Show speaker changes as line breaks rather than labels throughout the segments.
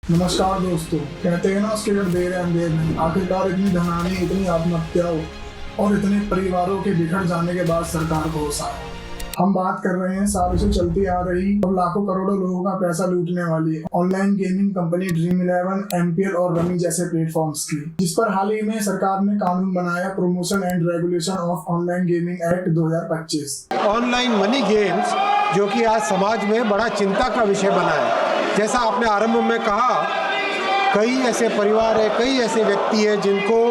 नमस्कार दोस्तों। कहते हैं ना, उसके घर देर है अंधेर नहीं। आखिरकार इतनी धनहानि, इतनी आत्महत्याओं और इतने परिवारों के बिखर जाने के बाद सरकार को होश आया। हम बात कर रहे हैं सालों से चलती आ रही और लाखों करोड़ों लोगों का पैसा लूटने वाली online gaming company Dream11, MPL और रमी जैसे प्लेटफॉर्म्स की, जिस पर हाल ही में सरकार ने कानून बनाया, promotion and regulation of online gaming act 2025।
Online money games जो कि आज समाज में बड़ा चिंता का विषय बना है। जैसा आपने आरंभ में कहा, कई ऐसे परिवार है, कई ऐसे व्यक्ति है जिनको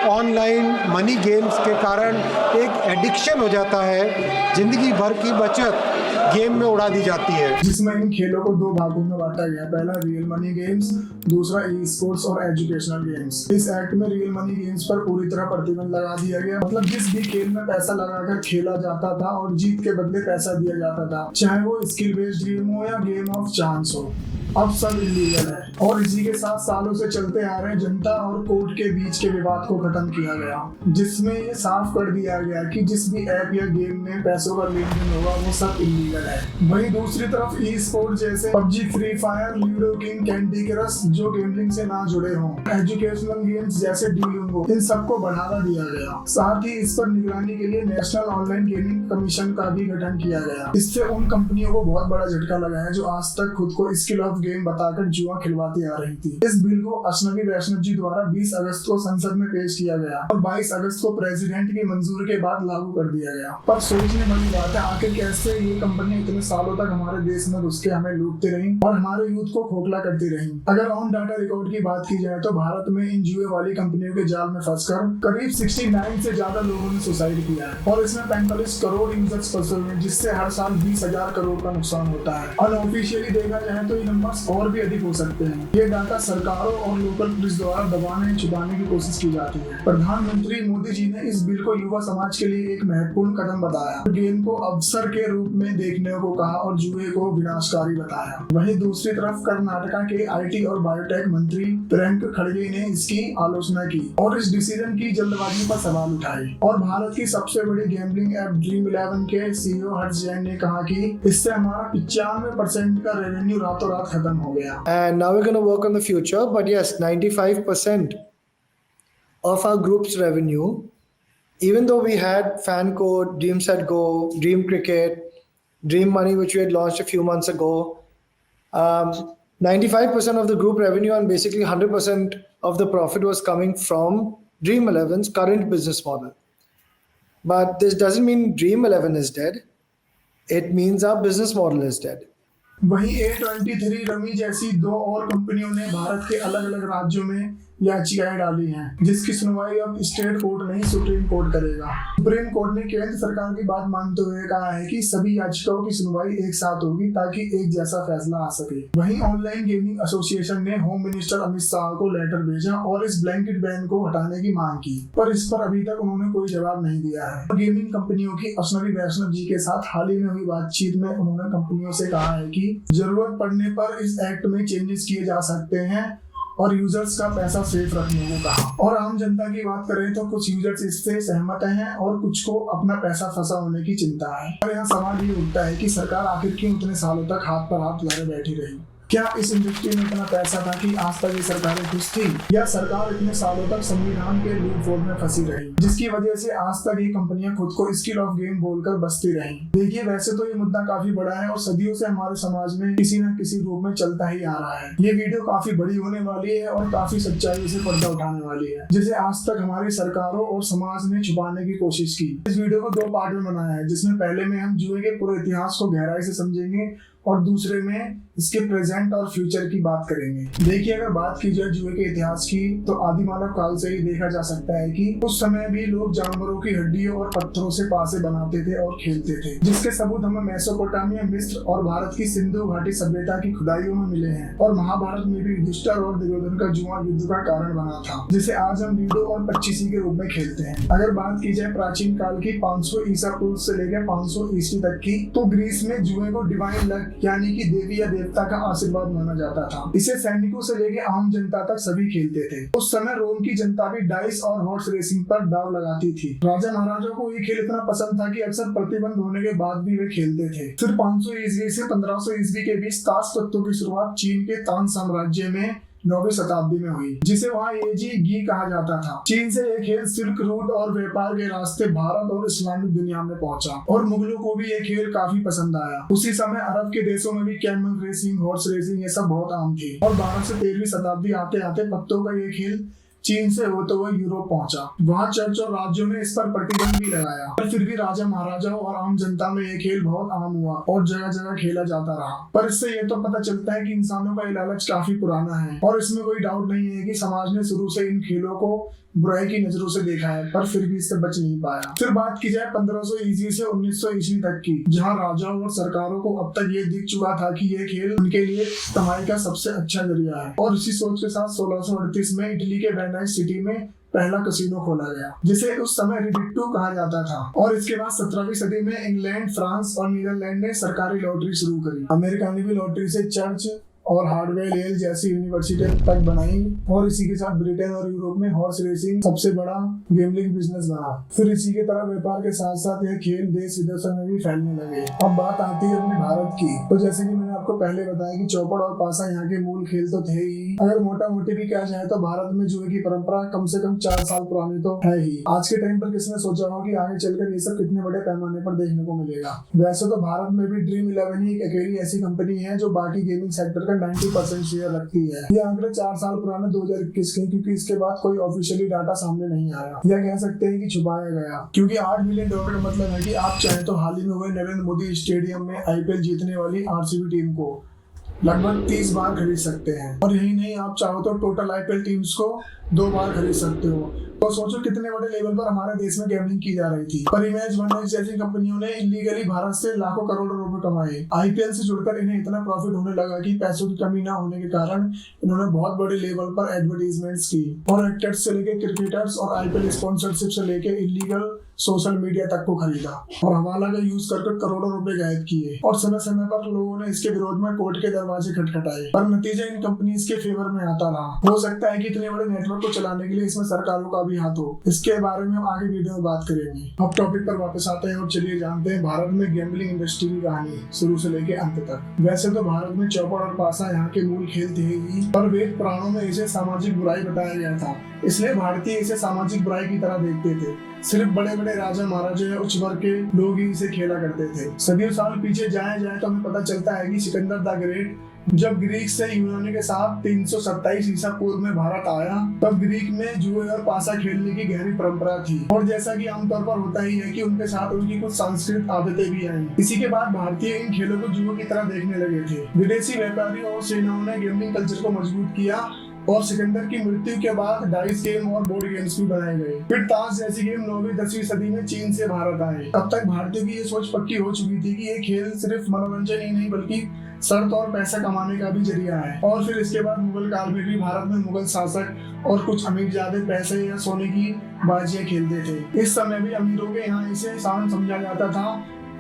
ऑनलाइन मनी गेम्स के कारण एक एडिक्शन हो जाता है। जिंदगी भर की बचत गेम में उड़ा दी जाती है,
जिसमें इन खेलों को दो भागों में बांटा गया। पहला रियल मनी गेम्स, दूसरा ई स्पोर्ट्स और एजुकेशनल गेम्स। इस एक्ट में रियल मनी गेम्स पर पूरी तरह प्रतिबंध लगा दिया गया। मतलब जिस भी खेल में पैसा लगाकर खेला जाता था और जीत के बदले पैसा दिया जाता था, चाहे वो स्किल बेस्ड गेम हो या गेम ऑफ चांस हो, अब सब इलीगल है। और इसी के साथ सालों से चलते आ रहे जनता और कोर्ट के बीच के विवाद को खत्म किया गया, जिसमें ये साफ कर दिया गया कि जिस भी ऐप या गेम में पैसों का लेन देन होगा वो सब इलीगल है। वहीं दूसरी तरफ ई स्पोर्ट जैसे PUBG, free fire, ludo king, candy crush जो गेमिंग से ना जुड़े हों, एजुकेशनल गेम्स जैसे ड्यूलिंगो, इन सबको बढ़ावा दिया गया। साथ ही इस पर निगरानी के लिए नेशनल ऑनलाइन गेमिंग कमीशन का भी गठन किया गया। इससे उन कंपनियों को बहुत बड़ा झटका लगा है जो आज तक खुद को स्किल ऑफ गेम बताकर जुआ खिलवाती आ रही थी। इस बिल को अश्विनी वैष्णव जी द्वारा 20 अगस्त को संसद में पेश किया गया और 22 अगस्त को प्रेसिडेंट की मंजूरी के बाद लागू कर दिया गया। पर सोचने वाली बात है, आखिर कैसे ये कंपनी इतने सालों तक हमारे देश में घुस के हमें लूटती रही और हमारे यूथ को खोखला करती रही। अगर ऑन डाटा रिकॉर्ड की बात की जाए तो भारत में इन जुए वाली कंपनियों के जाल में फंसकर करीब 69 से ज्यादा लोगों ने सुसाइड किया है और इसमें 45 करोड़ यूजर्स फंसे हुए हैं, जिससे हर साल 20,000 करोड़ का नुकसान होता है। अनऑफिशियली देखा जाए तो ये नंबर और भी अधिक हो सकते हैं। ये डाटा सरकारों और लोकल पुलिस द्वारा दबाने छुपाने की कोशिश की जाती है। प्रधानमंत्री मोदी जी ने इस बिल को युवा समाज के लिए एक महत्वपूर्ण कदम बताया, गेम को अवसर के रूप में देखने को कहा और जुए को विनाशकारी बताया। वहीं दूसरी तरफ कर्नाटका के आईटी और बायोटेक मंत्री प्रियंक खड़गे ने इसकी आलोचना की और इस डिसीजन की जल्दबाजी पर सवाल उठाए। और भारत की सबसे बड़ी गैम्बलिंग ऐप ड्रीम11 के सीईओ हर्ष जैन ने कहा कि इससे हमारा 95% का रेवेन्यू रातों रात खत्म हो गया।
And now we're going to work on the future. But yes, 95% of our group's revenue, even though we had FanCode, Dream Set Go, Dream Cricket, Dream Money, which we had launched a few months ago, 95% of the group revenue and basically 100% of the profit was coming from Dream11's current business model. But this doesn't mean Dream11 is dead. It means our business model is dead.
वहीं A23 rummy जैसी दो और कंपनियों ने भारत के अलग अलग राज्यों में याचिकाएं डाली हैं, जिसकी सुनवाई अब स्टेट कोर्ट नहीं सुप्रीम कोर्ट करेगा। सुप्रीम कोर्ट ने केंद्र सरकार की बात मानते हुए कहा है कि सभी याचिकाओं की सुनवाई एक साथ होगी ताकि एक जैसा फैसला आ सके। वहीं ऑनलाइन गेमिंग एसोसिएशन ने होम मिनिस्टर अमित शाह को लेटर भेजा और इस ब्लैंकेट बैन को हटाने की मांग की, पर इस पर अभी तक उन्होंने कोई जवाब नहीं दिया है। गेमिंग कंपनियों की अश्विनी वैष्णव जी के साथ हाल ही में हुई बातचीत में उन्होंने कंपनियों से कहा है कि जरूरत पड़ने पर इस एक्ट में चेंजेस किए जा सकते हैं और यूजर्स का पैसा सेफ रखने को कहा। और आम जनता की बात करें तो कुछ यूजर्स इससे सहमत हैं और कुछ को अपना पैसा फंसा होने की चिंता है। और यहाँ सवाल ये उठता है कि सरकार आखिर क्यों इतने सालों तक हाथ पर हाथ धरे बैठी रही। क्या इस इंडस्ट्री में इतना पैसा था कि आज तक ये सरकारें खुश थी, या सरकार इतने सालों तक संविधान के लूप होल में फंसी रही, जिसकी वजह से आज तक ये कंपनियां खुद को स्किल ऑफ गेम बोलकर बसती रही। देखिए, वैसे तो ये मुद्दा काफी बड़ा है और सदियों से हमारे समाज में किसी न किसी रूप में चलता ही आ रहा है। ये वीडियो काफी बड़ी होने वाली है और काफी सच्चाई से पर्दा उठाने वाली है, जिसे आज तक हमारी सरकारों और समाज ने छुपाने की कोशिश की। इस वीडियो को दो पार्ट में बनाया है, जिसमें पहले में हम जुए के पूरे इतिहास को गहराई से समझेंगे और दूसरे में इसके प्रेजेंट और फ्यूचर की बात करेंगे। देखिए, अगर बात की जाए जुए के इतिहास की तो आदि मानव काल से ही देखा जा सकता है कि उस समय भी लोग जानवरों की हड्डियों और पत्थरों से पासे बनाते थे और खेलते थे, जिसके सबूत हमें मेसोपोटामिया, मिस्र और भारत की सिंधु घाटी सभ्यता की खुदाइयों में मिले हैं। और महाभारत में भी युधिष्ठिर और दुर्योधन का जुआ युद्ध का कारण बना था, जिसे आज हम लूडो और पच्चीसी के रूप में खेलते हैं। अगर बात की जाए प्राचीन काल की 500 ईसा पूर्व से लेकर 500 ईस्वी तक की, तो ग्रीस में जुए को डिवाइन लक यानी कि देवी या देवता का आशीर्वाद आशीर्वाद माना जाता था। इसे सैनिकों से लेके आम जनता तक सभी खेलते थे। उस समय रोम की जनता भी डाइस और हॉर्स रेसिंग पर दाव लगाती थी। राजा महाराजाओं को ये खेल इतना पसंद था कि अक्सर प्रतिबंध होने के बाद भी वे खेलते थे। फिर 500 ईस्वी से 1500 ईस्वी के बीच ताश तत्वों की शुरुआत चीन के तान साम्राज्य में 9वीं शताब्दी में हुई, जिसे वहाँ एजी गी कहा जाता था। चीन से ये खेल सिल्क रूट और व्यापार के रास्ते भारत और इस्लामिक दुनिया में पहुंचा और मुगलों को भी ये खेल काफी पसंद आया। उसी समय अरब के देशों में भी कैमल रेसिंग, हॉर्स रेसिंग ये सब बहुत आम थी और 12 से 13वीं शताब्दी आते आते पत्तों का ये खेल चीन से होते हुए यूरोप पहुंचा। वहाँ चर्च और राज्यों ने इस पर प्रतिबंध भी लगाया, पर फिर भी राजा महाराजाओं और आम जनता में ये खेल बहुत आम हुआ और जगह जगह खेला जाता रहा। पर इससे ये तो पता चलता है कि इंसानों का ये लालच काफी पुराना है और इसमें कोई डाउट नहीं है कि समाज ने शुरू से इन खेलों को बुराई की नजरों से देखा है, पर फिर भी इससे बच नहीं पाया। फिर बात की जाए 1500 ईस्वी से 1900 ईस्वी तक की, जहां राजाओं और सरकारों को अब तक ये दिख चुका था कि ये खेल उनके लिए कमाई का सबसे अच्छा जरिया है। और इसी सोच के साथ 1638 में इटली के वेनाइस सिटी में पहला कसिनो खोला गया, जिसे उस समय रिडिक्टो कहा जाता था। और इसके बाद 17वीं सदी में इंग्लैंड, फ्रांस और नीदरलैंड ने सरकारी लॉटरी शुरू करी। अमेरिका ने भी लॉटरी से चर्च और हार्डवेयर येल जैसी यूनिवर्सिटी तक बनाई और इसी के साथ ब्रिटेन और यूरोप में हॉर्स रेसिंग सबसे बड़ा गेमलिंग बिजनेस बना। फिर इसी के तरह व्यापार के साथ साथ यह खेल देश विदेशों में भी फैलने लगे। अब बात आती है अपने भारत की, तो जैसे कि मैंने आपको पहले बताया कि चौपड़ और पासा यहाँ के मूल खेल तो थे ही। अगर मोटा मोटी भी कहा जाए तो भारत में जुए की परंपरा कम से कम 4 साल पुरानी तो है ही। आज के टाइम पर किसने सोचा हो कि आगे चलकर ये सब कितने बड़े पैमाने पर देखने को मिलेगा। वैसे तो भारत में भी ड्रीम 11 ही एक अकेली ऐसी कंपनी है जो बाकी गेमिंग सेक्टर का 90% शेयर रखती है। ये आंकड़े 4 साल पुराने 2021 के, क्योंकि इसके बाद कोई ऑफिशियली डाटा सामने नहीं आया, या कह सकते हैं कि छुपाया गया, क्योंकि $8 मिलियन का मतलब है कि आप चाहे तो हाल ही में हुए नरेंद्र मोदी स्टेडियम में आईपीएल जीतने वाली आरसीबी टीम को लगभग 30 बार खरीद सकते हैं। और यही नहीं, आप चाहो तो टोटल आईपीएल टीम्स को 2 बार खरीद सकते हो। तो सोचो कितने बड़े लेवल पर हमारे देश में गैम्बलिंग की जा रही थी। पर इमेज वन जैसी कंपनियों ने इलीगली भारत से लाखों करोड़ों रुपए कमाए। आईपीएल से जुड़कर इन्हें इतना प्रॉफिट होने लगा कि पैसों की कमी ना होने के कारण इन्होंने बहुत बड़े लेवल पर एडवर्टीजमेंट्स की और एक्टर्स से लेके क्रिकेटर्स और आईपीएल स्पॉन्सरशिप से लेके इलीगल सोशल मीडिया तक को खरीदा और हवाला का यूज कर करोड़ों रुपए गायब किए। और समय समय पर लोगों ने इसके विरोध में कोर्ट के दरवाजे खटखटाए, पर नतीजा इन कंपनीज के फेवर में आता रहा। हो सकता है कि इतने बड़े नेटवर्क को चलाने के लिए इसमें सरकारों का भी हाथ हो। इसके बारे में हम आगे वीडियो में बात करेंगे। अब टॉपिक पर वापस आते हैं और चलिए जानते हैं भारत में गैम्बलिंग इंडस्ट्री की कहानी शुरू से लेकर अंत तक। वैसे तो भारत में चौपड़ और पासा यहाँ के मूल खेल थे ही, पर वेद पुराणों में इसे सामाजिक बुराई बताया गया था, इसलिए भारतीय इसे सामाजिक बुराई की तरह देखते थे। सिर्फ बड़े बड़े राजा महाराजा या उच्च वर्ग के लोग ही इसे खेला करते थे। सदियों साल पीछे जाए तो हमें पता चलता है कि सिकंदर द ग्रेट जब ग्रीक से यूनानी के साथ 327 ईसा पूर्व में भारत आया, तब ग्रीक में जुए और पासा खेलने की गहरी परंपरा थी। और जैसा कि आमतौर पर होता ही है कि उनके साथ उनकी कुछ सांस्कृतिक आदतें भी आई। इसी के बाद भारतीय इन खेलों को जुए की तरह देखने लगे थे। विदेशी व्यापारियों और सेनाओं ने गेमिंग कल्चर को मजबूत किया और सिकंदर की मृत्यु के बाद डाइस गेम और बोर्ड गेम्स भी बनाए गए। फिर ताश जैसी गेम 9वीं-10वीं सदी में चीन से भारत आए। तब तक भारतीयों की ये सोच पक्की हो चुकी थी कि ये खेल सिर्फ मनोरंजन ही नहीं बल्कि शर्त और पैसा कमाने का भी जरिया है। और फिर इसके बाद मुगल काल में भी भारत में मुगल शासक और कुछ अमीरजादे पैसे या सोने की बाजियां खेलते थे। इस समय भी अमीरों के यहाँ इसे शान समझा जाता था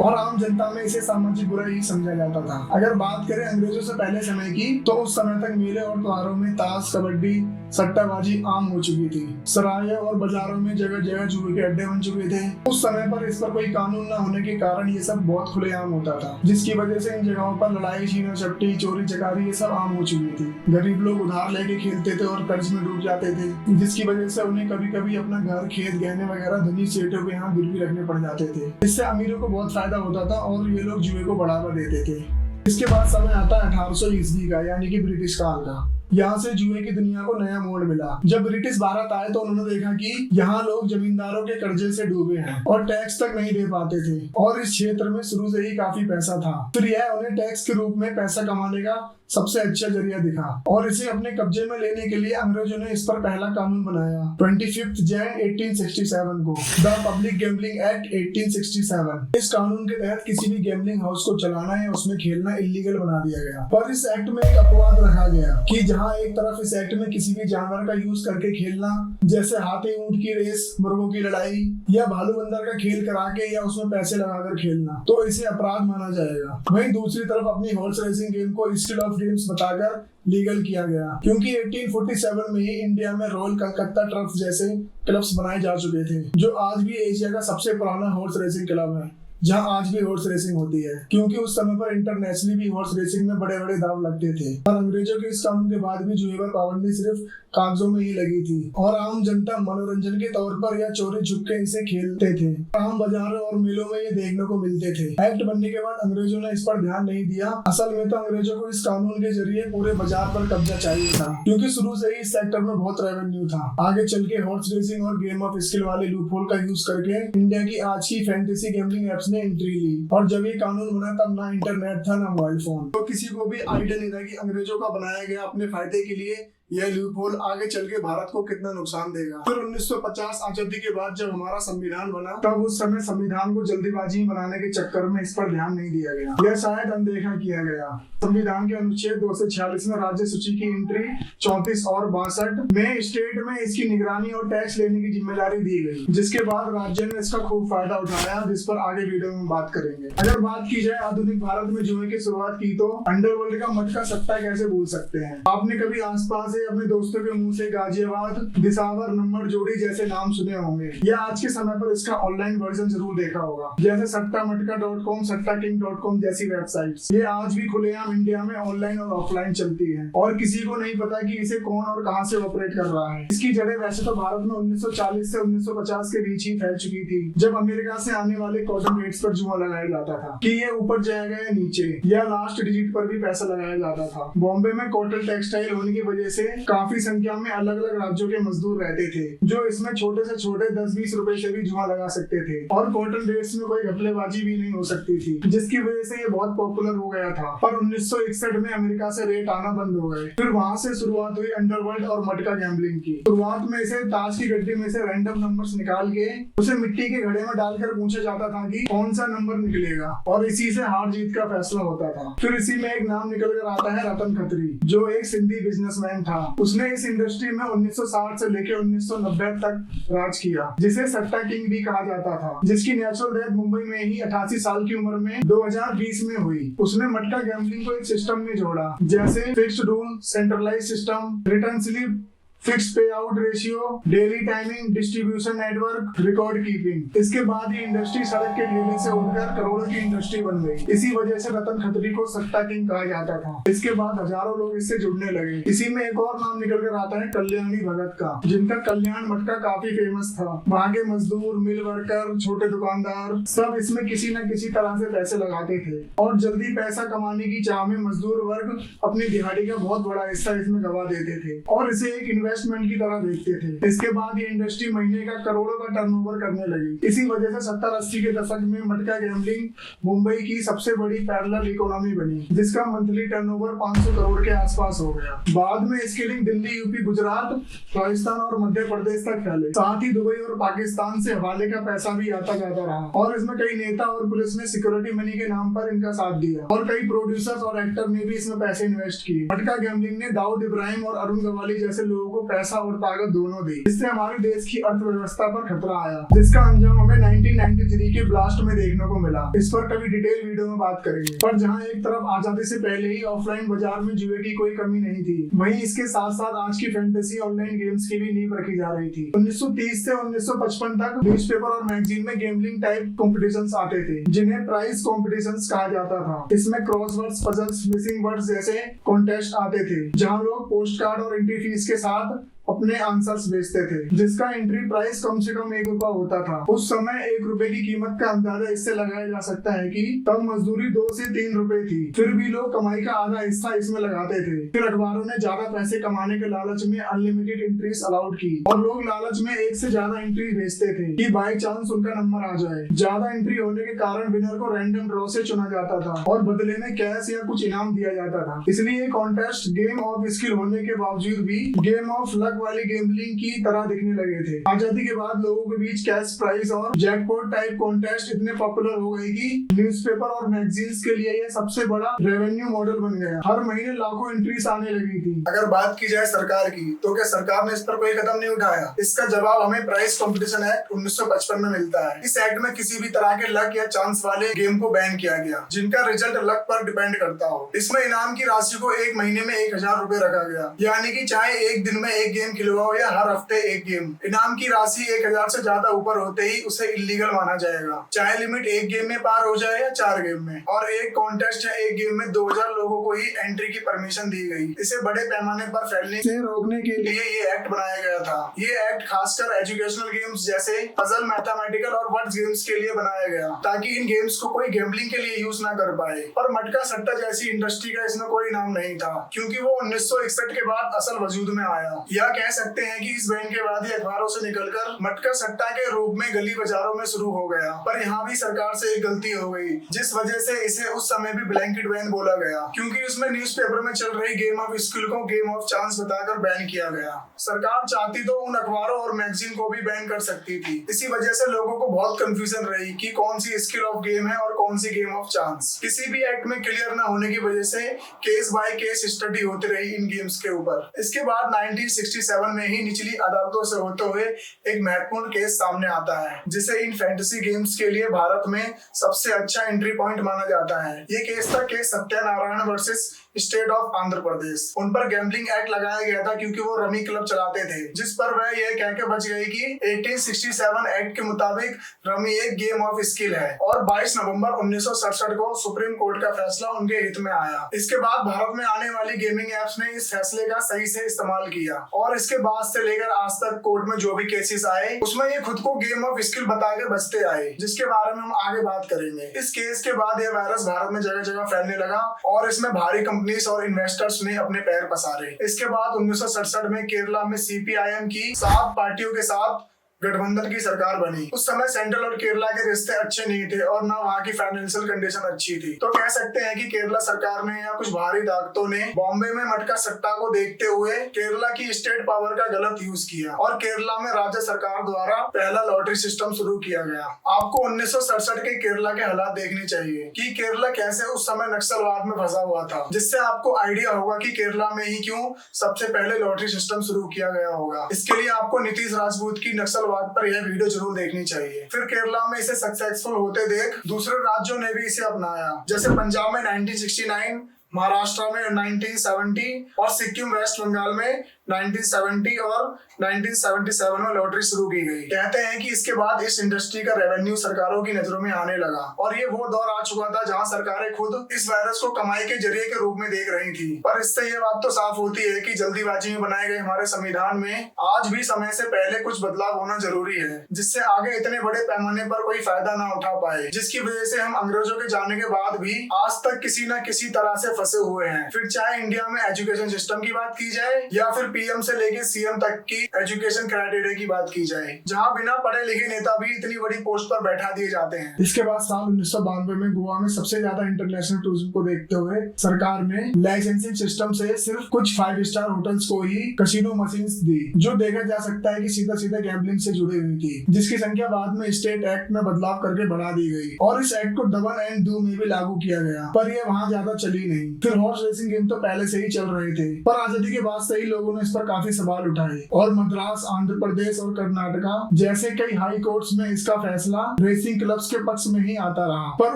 और आम जनता में इसे सामाजिक बुराई ही समझा जाता था। अगर बात करें अंग्रेजों से पहले समय की, तो उस समय तक मेले और त्योहारों में ताश, कबड्डी, सट्टाबाजी आम हो चुकी थी। सराय और बाजारों में जगह जगह जुए के अड्डे बन चुके थे। उस समय पर इस पर कोई कानून न होने के कारण ये सब बहुत खुलेआम होता था, जिसकी वजह से इन जगहों पर लड़ाई, छीना झपटी, चोरी चकारी ये सब आम हो चुकी थी। गरीब लोग उधार लेके खेलते थे और कर्ज में डूब जाते थे, जिसकी वजह से उन्हें कभी कभी अपना घर, खेत, गहने वगैरह धनी सेठों के यहाँ गिरवी रखने पड़ जाते थे। इससे अमीरों को बहुत फायदा होता था और ये लोग जुए को बढ़ावा देते थे। इसके बाद समय आता है 1800 ईस्वी का, यानी कि ब्रिटिश काल का। यहाँ से जुए की दुनिया को नया मोड़ मिला। जब ब्रिटिश भारत आए तो उन्होंने देखा कि यहाँ लोग जमींदारों के कर्जे से डूबे हैं और टैक्स तक नहीं दे पाते थे और इस क्षेत्र में शुरू से ही काफी पैसा था। फिर यह उन्हें टैक्स के रूप में पैसा कमाने का सबसे अच्छा जरिया दिखा और इसे अपने कब्जे में लेने के लिए अंग्रेजों ने इस पर पहला कानून बनाया 25 जैन 1867 को, द पब्लिक गैम्बलिंग एक्ट 1867। इस कानून के तहत किसी भी गैम्बलिंग हाउस को चलाना या उसमें खेलना इलीगल बना दिया गया। पर इस एक्ट में एक अपवाद रखा गया कि जहां एक तरफ इस एक्ट में किसी भी जानवर का यूज करके खेलना, जैसे हाथी ऊंट की रेस, मुर्गों की लड़ाई या भालू बंदर का खेल करा के या उसमें पैसे लगाकर खेलना, तो इसे अपराध माना जाएगा। वहीं दूसरी तरफ अपनी हॉर्स रेसिंग गेम को स्टील ऑफ ड्रीम्स बताकर लीगल किया गया, क्योंकि 1847 में ही इंडिया में रॉयल कलकत्ता टर्फ जैसे क्लब्स बनाए जा चुके थे, जो आज भी एशिया का सबसे पुराना हॉर्स रेसिंग क्लब है, जहां आज भी हॉर्स रेसिंग होती है, क्योंकि उस समय पर इंटरनेशनली भी हॉर्स रेसिंग में बड़े बड़े दाव लगते थे। और अंग्रेजों के इस कानून के बाद भी जुए पर पाबंदी सिर्फ कागजों में ही लगी थी और आम जनता मनोरंजन के तौर पर या चोरी छुपके इसे खेलते थे। आम बाजारों और मेलों में ये देखने को मिलते थे। एक्ट बनने के बाद अंग्रेजों ने इस पर ध्यान नहीं दिया। असल में तो अंग्रेजों को इस कानून के जरिए पूरे बाजार पर कब्जा चाहिए था, क्योंकि शुरू से ही इस सेक्टर में बहुत रेवेन्यू था। आगे चल के हॉर्स रेसिंग और गेम ऑफ स्किल वाले लूपहोल का यूज करके इंडिया की आज की फैंटेसी गैम्बलिंग एप्स ने एंट्री ली। और जब ये कानून बना तब ना इंटरनेट था ना मोबाइल फोन, तो किसी को भी आइडिया नहीं था कि अंग्रेजों का बनाया गया अपने फायदे के लिए यह लूपहोल आगे चल के भारत को कितना नुकसान देगा। फिर 1950 आजादी के बाद जब हमारा संविधान बना, तब उस समय संविधान को जल्दीबाजी में बनाने के चक्कर में इस पर ध्यान नहीं दिया गया, यह शायद अनदेखा किया गया। संविधान के अनुच्छेद 246 में राज्य सूची की एंट्री 34 और 62 में स्टेट में इसकी निगरानी और टैक्स लेने की जिम्मेदारी दी गई, जिसके बाद राज्य ने इसका खूब फायदा उठाया, जिस पर आगे वीडियो में बात करेंगे। अगर बात की जाए आधुनिक भारत में जुए की शुरुआत की, तो अंडरवर्ल्ड का मटका सट्टा कैसे भूल सकते हैं। आपने कभी आसपास अपने दोस्तों के मुंह से गाजियाबाद, दिसावर, नंबर जोड़ी जैसे नाम सुने होंगे, या आज के समय पर इसका ऑनलाइन वर्जन जरूर देखा होगा, जैसे सट्टामटका.com, सट्टाकिंग.com जैसी वेबसाइट्स। ये आज भी खुलेआम इंडिया में ऑनलाइन और ऑफलाइन चलती है और किसी को नहीं पता कि इसे कौन और कहां से ऑपरेट कर रहा है। इसकी जड़ें वैसे तो भारत में 1940 से 1950 के बीच ही फैल चुकी थी, जब अमेरिका से आने वाले कॉटन रेट्स पर जुआ लगाया जाता था कि ये ऊपर जाएगा या नीचे, या लास्ट डिजिट पर भी पैसा लगाया जाता था। बॉम्बे में कॉटन टेक्सटाइल होने की वजह से काफी संख्या में अलग अलग राज्यों के मजदूर रहते थे, जो इसमें छोटे से छोटे 10-20 रुपए से भी जुआ लगा सकते थे और कॉटन रेट्स में कोई घपलेबाजी भी नहीं हो सकती थी, जिसकी वजह से ये बहुत पॉपुलर हो गया था। पर 1961 में अमेरिका से रेट आना बंद हो गए। फिर वहां से शुरुआत हुई अंडरवर्ल्ड और मटका गैम्बलिंग की। शुरुआत में इसे ताश की गड्डी में से रैंडम नंबर्स निकाल के उसे मिट्टी के घड़े में डालकर पूछा जाता था कि कौन सा नंबर निकलेगा, और इसी से हार जीत का फैसला होता था। फिर इसी में एक नाम निकल कर आता है रतन खत्री, जो एक सिंधी बिजनेसमैन था। उसने इस इंडस्ट्री में 1960 से लेकर 1990 तक राज किया, जिसे सट्टा किंग भी कहा जाता था, जिसकी नेचुरल डेथ मुंबई में ही 88 साल की उम्र में 2020 में हुई। उसने मटका गैम्बलिंग को एक सिस्टम में जोड़ा, जैसे fixed rule, centralise system, return slip, fix pay out ratio, daily timing, distribution network, record keeping. इसके बाद ये इंडस्ट्री सड़क के ठेले से उठकर करोड़ों की इंडस्ट्री बन गई। इसी वजह से रतन खत्री को सट्टा किंग कहा जाता था। इसके बाद हजारों लोग इससे जुड़ने लगे। इसी में एक और नाम निकल कर आता है कल्याणी भगत का, जिनका कल्याण मटका काफी फेमस था। वहाँ के मजदूर, मिल वर्कर, छोटे दुकानदार सब इसमें किसी न किसी तरह से पैसे लगाते थे और जल्दी पैसा कमाने की चाह में मजदूर वर्ग अपनी दिहाड़ी का बहुत बड़ा हिस्सा इसमें गवा देते थे और इसे एक इन्वेस्टमेंट की तरह देखते थे। इसके बाद ये इंडस्ट्री महीने का करोड़ों का टर्नओवर करने लगी। इसी वजह से 70-80 के दशक में मटका गैम्बलिंग मुंबई की सबसे बड़ी पैरेलल इकोनॉमी बनी, जिसका मंथली टर्नओवर 500 करोड़ के आसपास हो गया। बाद में इसके लिंक दिल्ली, यूपी, गुजरात, राजस्थान और मध्य प्रदेश तक फैले। साथ ही दुबई और पाकिस्तान से हवाले का पैसा भी आता जाता रहा और इसमें कई नेता और पुलिस ने सिक्योरिटी मनी के नाम पर इनका साथ दिया और कई प्रोड्यूसर्स और एक्टर ने भी इसमें पैसे इन्वेस्ट किए। मटका गैम्बलिंग ने दाऊद इब्राहिम और अरुण गवाली जैसे लोगों को पैसा और ताकत दोनों दी, जिससे हमारे देश की अर्थव्यवस्था पर खतरा आया, जिसका अंजाम हमें 1993 के ब्लास्ट में देखने को मिला। इस पर कभी डिटेल वीडियो में बात करेंगे। पर जहां एक तरफ आजादी से पहले ही ऑफलाइन बाजार में जुए की कोई कमी नहीं थी, वहीं इसके साथ साथ आज की फैंटेसी ऑनलाइन गेम्स की भी नींव रखी जा रही थी। 1930 से 1955 तक न्यूज़पेपर और मैगजीन में गेम्बलिंग टाइप कॉम्पिटिशंस आते थे, जिन्हें प्राइज कॉम्पिटिशंस कहा जाता था। इसमें क्रॉसवर्ड्स, पजल्स, मिसिंग वर्ड्स जैसे कॉन्टेस्ट आते थे, जहां लोग पोस्ट कार्ड और एंट्री फीस के साथ अपने आंसर्स बेचते थे, जिसका एंट्री प्राइस कम से कम 1 रुपया होता था। उस समय 1 रुपए की कीमत का अंदाजा इससे लगाया जा सकता है कि तब मजदूरी 2 से 3 रुपए थी। फिर भी लोग कमाई का आधा हिस्सा इसमें लगाते थे। फिर अखबारों ने ज्यादा पैसे कमाने के लालच में अनलिमिटेड एंट्रीज अलाउड की और लोग लालच में एक से ज्यादा एंट्री भेजते थे कि बाई चांस उनका नंबर आ जाए। ज्यादा एंट्री होने के कारण विनर को रैंडम ड्रॉ से चुना जाता था और बदले में कैश या कुछ इनाम दिया जाता था। इसलिए कॉन्टेस्ट गेम ऑफ स्किल होने के बावजूद भी गेम ऑफ लक नाटक वाली गैम्बलिंग की तरह दिखने लगे थे। आजादी के बाद लोगों के बीच कैश प्राइज और जैकपॉट टाइप कॉन्टेस्ट इतने पॉपुलर हो गए कि न्यूज़पेपर और मैगजीन्स के लिए यह सबसे बड़ा रेवेन्यू मॉडल बन गया। हर महीने लाखों एंट्रीज आने लगी थी। अगर बात की जाए सरकार की, तो क्या सरकार ने इस पर कोई कदम नहीं उठाया? इसका जवाब हमें प्राइस कंपटीशन एक्ट 1955 में मिलता है। इस एक्ट में किसी भी तरह के लक या चांस वाले गेम को बैन किया गया जिनका रिजल्ट लक पर डिपेंड करता हो। इसमें इनाम की राशि को एक महीने में 1000 रुपए रखा गया, यानी कि चाहे एक दिन में एक गेम खिलवाओ या हर हफ्ते एक गेम। इनाम की राशि 1000 से ज्यादा ऊपर होते ही उसे इलीगल माना जाएगा, चाहे लिमिट एक गेम में पार हो जाए या 4 गेम में। और एक कॉन्टेस्ट या एक गेम में 2000 लोगों को ही एंट्री की परमिशन दी गई। इसे बड़े पैमाने पर फैलने से रोकने के लिए ये एक्ट बनाया गया था। ये एक्ट खासकर एजुकेशनल गेम्स जैसे पजल, मैथमेटिकल और वर्ड्स गेम्स के लिए बनाया गया, ताकि इन गेम्स को कोई गैम्बलिंग के लिए यूज ना कर पाए। पर मटका सट्टा जैसी इंडस्ट्री का इसमें कोई नाम नहीं था, क्योंकि वो 1961 के बाद असल वजूद में आया। या कह सकते हैं कि इस बैन के बाद ही अखबारों से निकलकर मटका सट्टा के रूप में गली बाजारों में शुरू हो गया। पर यहाँ भी सरकार से एक गलती हो गई, जिस वजह से इसे उस समय भी ब्लैंकेट बैन बोला गया, क्योंकि उसमें न्यूज़पेपर में चल रही गेम ऑफ स्किल को गेम ऑफ चांस बताकर बैन किया गया। सरकार चाहती तो उन अखबारों और मैगजीन को भी बैन कर सकती थी। इसी वजह से लोगों को बहुत कंफ्यूजन रही कि कौन सी स्किल ऑफ गेम है और कौन सी गेम ऑफ चांस। किसी भी एक्ट में क्लियर ना होने की वजह से केस बाय केस स्टडी होती रही इन गेम्स के ऊपर। इसके बाद 1967 में ही निचली अदालतों से होते हुए एक महत्वपूर्ण केस सामने आता है, जिसे इन फैंटेसी गेम्स के लिए भारत में सबसे अच्छा एंट्री पॉइंट माना जाता है। ये केस था case Satyanarayana versus state of Andhra Pradesh. उन पर गैम्बलिंग एक्ट लगाया गया था क्योंकि वो रमी क्लब चलाते थे, जिस पर वह यह कह के बच गई कि 1867 एक्ट के मुताबिक रमी एक गेम ऑफ स्किल है। और 22 नवंबर 1967 को सुप्रीम कोर्ट का फैसला उनके हित में आया। इसके बाद भारत में आने वाली गेमिंग एप्स ने इस फैसले का सही से इस्तेमाल किया, और इसके बाद से लेकर आज तक कोर्ट में जो भी केसेस आए उसमें ये खुद को गेम ऑफ स्किल बता के बचते आए, जिसके बारे में हम आगे बात करेंगे। इस केस के बाद यह वायरस भारत में जगह जगह फैलने लगा और इसमें भारी कंपनीज और इन्वेस्टर्स ने अपने पैर पसारे। इसके बाद 1967 में केरला में CPIM की 7 पार्टियों के साथ गठबंधन की सरकार बनी। उस समय सेंट्रल और केरला के रिश्ते अच्छे नहीं थे और ना वहाँ की फाइनेंशियल कंडीशन अच्छी थी। तो कह सकते हैं कि केरला सरकार ने या कुछ भारी ताकतों ने बॉम्बे में मटका सट्टा को देखते हुए केरला की स्टेट पावर का गलत यूज किया और केरला में राज्य सरकार द्वारा पहला लॉटरी सिस्टम शुरू किया गया। आपको 1967 के केरला के हालात देखने चाहिए कि केरला कैसे उस समय नक्सलवाद में फंसा हुआ था, जिससे आपको आइडिया होगा कि केरला में ही क्यों सबसे पहले लॉटरी सिस्टम शुरू किया गया होगा। इसके लिए आपको नीतीश राजपूत की नक्सल पर यह वीडियो जरूर देखनी चाहिए। फिर केरला में इसे सक्सेसफुल होते देख दूसरे राज्यों ने भी इसे अपनाया, जैसे पंजाब में 1969, महाराष्ट्र में 1970 और सिक्किम वेस्ट बंगाल में 1970 और 1977 में लॉटरी शुरू की गई। कहते हैं कि इसके बाद इस इंडस्ट्री का रेवेन्यू सरकारों की नजरों में आने लगा और ये वो दौर आ चुका था जहां सरकारें खुद इस वायरस को कमाई के जरिए के रूप में देख रही थी। पर इससे ये बात तो साफ होती है कि जल्दीबाजी में बनाए गए हमारे संविधान में आज भी समय से पहले कुछ बदलाव होना जरूरी है, जिससे आगे इतने बड़े पैमाने पर कोई फायदा ना उठा पाए, जिसकी वजह से हम अंग्रेजों के जाने के बाद भी आज तक किसी न किसी तरह से फंसे हुए हैं। फिर चाहे इंडिया में एजुकेशन सिस्टम की बात की जाए या फिर PM से लेके CM तक की एजुकेशन क्राइटेरिया की बात की जाए, जहां बिना पढ़े लिखे नेता भी इतनी बड़ी पोस्ट पर बैठा दिए जाते हैं। इसके बाद साल 1992 में गोवा में सबसे ज्यादा इंटरनेशनल टूरिज्म को देखते हुए सरकार ने लाइसेंसिंग सिस्टम से सिर्फ कुछ 5 स्टार होटल्स को ही कसिनो मशीन्स दी, जो देखा जा सकता है कि सीधा सीधा गैम्बलिंग से जुड़ी हुई थी, जिसकी संख्या बाद में स्टेट एक्ट में बदलाव करके बढ़ा दी गई और इस एक्ट को डबल एंड डू में भी लागू किया गया, पर यह वहाँ ज्यादा चली नहीं। फिर हॉर्स रेसिंग गेम तो पहले से ही चल रहे थे, पर आजादी के बाद से ही लोगों ने इस पर काफी सवाल उठाए और मद्रास, आंध्र प्रदेश और कर्नाटका जैसे कई हाई कोर्ट्स में इसका फैसला रेसिंग क्लब्स के पक्ष में ही आता रहा। पर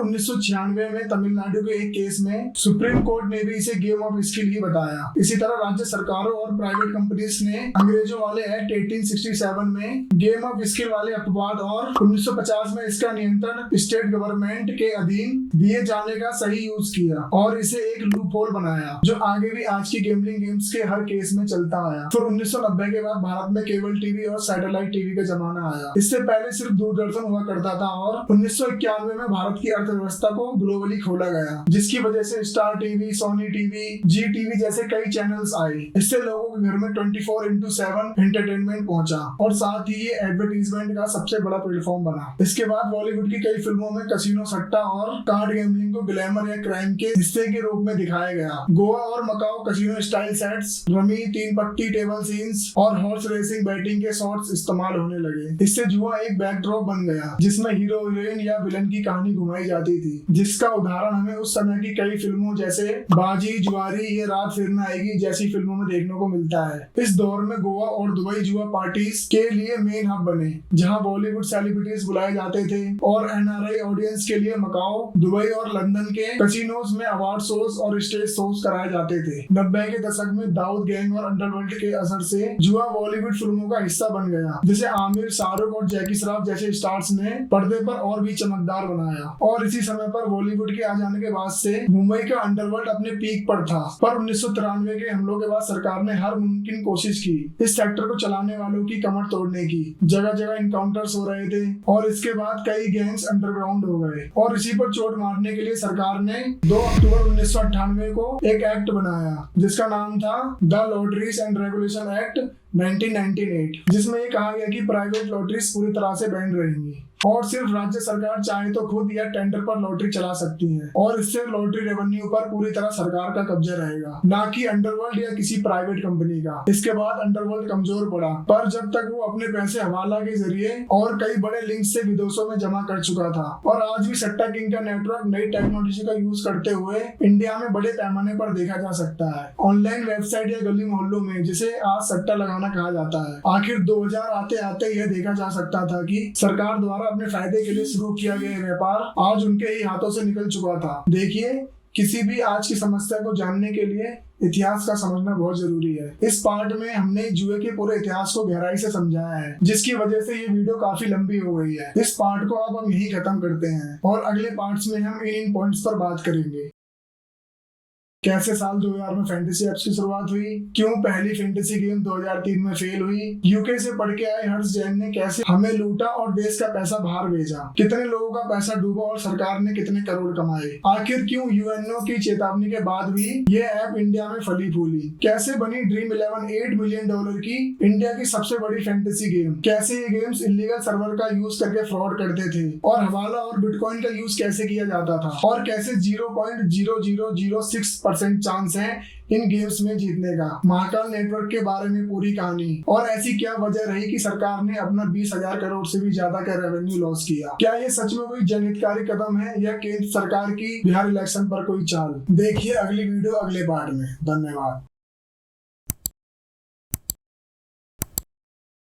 1996 में तमिलनाडु के एक केस में सुप्रीम कोर्ट ने भी इसे गेम ऑफ स्किल ही बताया। इसी तरह राज्य सरकारों और प्राइवेट कंपनीज ने अंग्रेजों वाले एक्ट 1867 में गेम ऑफ स्किल वाले अपवाद और 1950 में इसका नियंत्रण स्टेट गवर्नमेंट के अधीन दिए जाने का सही यूज किया और इसे एक लूप होल बनाया, जो आगे भी आज की गैम्बलिंग गेम्स के हर केस में चलता आया। फिर 1990 के बाद भारत में केबल टीवी और सैटेलाइट टीवी का जमाना आया। इससे पहले सिर्फ दूरदर्शन हुआ करता था और 1991 में भारत की अर्थव्यवस्था को ग्लोबली खोला गया, जिसकी वजह से स्टार टीवी, सोनी टीवी, जी टीवी जैसे कई चैनल्स आए। इससे लोगों के घर में 24/7 एंटरटेनमेंट पहुंचा और साथ ही ये एडवर्टीजमेंट का सबसे बड़ा प्लेटफॉर्म बना। इसके बाद बॉलीवुड की कई फिल्मों में कसिनो सट्टा और कार्ड गैम्बलिंग को ग्लैमर या क्राइम के हिस्से के रूप में दिखाया गया। गोवा और Macau casino style sets, rummy, 3 पत्ते पट्टी टेबल सीन्स और हॉर्स रेसिंग बैटिंग के शॉट्स इस्तेमाल होने लगे। इससे जुआ एक बैकड्रॉप बन गया जिसमें हीरो हीरोइन या विलन की कहानी घुमाई जाती थी, जिसका उदाहरण हमें उस समय की कई फिल्मों जैसे बाजी, जुआरी, ये रात फिर न आएगी जैसी फिल्मों में देखने को मिलता है। इस दौर में गोवा और दुबई जुआ पार्टीज के लिए मेन हब बने, जहां बॉलीवुड सेलिब्रिटीज बुलाए जाते थे और एनआरआई ऑडियंस के लिए मकाओ, दुबई और लंदन के कसिनोज में अवार्ड शोज और स्टेज शोज कराए जाते थे। 90 के दशक में दाऊद गैंग और अंडरवर्ल्ड के असर से जुआ बॉलीवुड फिल्मों का हिस्सा बन गया, जिसे आमिर, शाहरुख और जैकी श्रॉफ जैसे स्टार्स ने पर्दे पर और भी चमकदार बनाया। और इसी समय पर बॉलीवुड के आ जाने के बाद से मुंबई का अंडरवर्ल्ड अपने पीक पर था, पर 1993 के हमलों के बाद सरकार ने हर मुमकिन कोशिश की इस सेक्टर को चलाने वालों की कमर तोड़ने की। जगह जगह इनकाउंटर्स हो रहे थे और इसके बाद कई गैंग्स अंडरग्राउंड हो गए, और इसी पर चोट मारने के लिए सरकार ने 2 अक्टूबर 1998 को एक एक्ट बनाया जिसका नाम था the lotteries and regulation act 1998, जिसमें ये कहा गया कि प्राइवेट लॉटरीज पूरी तरह से बैन रहेंगी और सिर्फ राज्य सरकार चाहे तो खुद या टेंडर पर लॉटरी चला सकती है, और इससे लॉटरी रेवेन्यू पर पूरी तरह सरकार का कब्जा रहेगा, ना कि अंडरवर्ल्ड या किसी प्राइवेट कंपनी का। इसके बाद अंडरवर्ल्ड कमजोर पड़ा, पर जब तक वो अपने पैसे हवाला के जरिए और कई बड़े लिंक से विदेशों में जमा कर चुका था, और आज भी सट्टा किंग का नेटवर्क नई टेक्नोलॉजी का यूज करते हुए इंडिया में बड़े पैमाने पर देखा जा सकता है, ऑनलाइन वेबसाइट या गली मोहल्लों में, जिसे आज सट्टा लगाना कहा जाता है। आखिर 2000 आते आते यह देखा जा सकता था कि सरकार द्वारा अपने फायदे के लिए शुरू किया गया व्यापार आज उनके ही हाथों से निकल चुका था। देखिए, किसी भी आज की समस्या को जानने के लिए इतिहास का समझना बहुत जरूरी है। इस पार्ट में हमने जुए के पूरे इतिहास को गहराई से समझाया है, जिसकी वजह से ये वीडियो काफी लंबी हो गई है। इस पार्ट को अब हम यही खत्म करते हैं और अगले पार्ट्स में हम इन पॉइंट्स पर बात करेंगे। कैसे साल 2000 में फैंटेसी एप्स की शुरुआत हुई, क्यों पहली फैंटेसी गेम 2003 में फेल हुई, यूके से पढ़ के आए हर्ष जैन ने कैसे हमें लूटा और देश का पैसा बाहर भेजा, कितने लोगों का पैसा डूबा और सरकार ने कितने करोड़ कमाए, आखिर क्यों यूएनओ की चेतावनी के बाद भी ये ऐप इंडिया में फली फूली, कैसे बनी ड्रीम 11 $8 मिलियन की इंडिया की सबसे बड़ी फैंटेसी गेम, कैसे ये गेम्स इलीगल सर्वर का यूज करके फ्रॉड करते थे और हवाला और बिटकॉइन का यूज कैसे किया जाता था, और कैसे 0.0006% चांस है इन गेम्स में जीतने का। महाकाल नेटवर्क के बारे में पूरी कहानी, और ऐसी क्या वजह रही कि सरकार ने अपना 20,000 करोड़ से भी ज्यादा का रेवेन्यू लॉस किया। क्या ये सच में कोई जनहितकारी कदम है या केंद्र सरकार की बिहार इलेक्शन पर कोई चाल। देखिए अगली वीडियो अगले पार्ट में। धन्यवाद।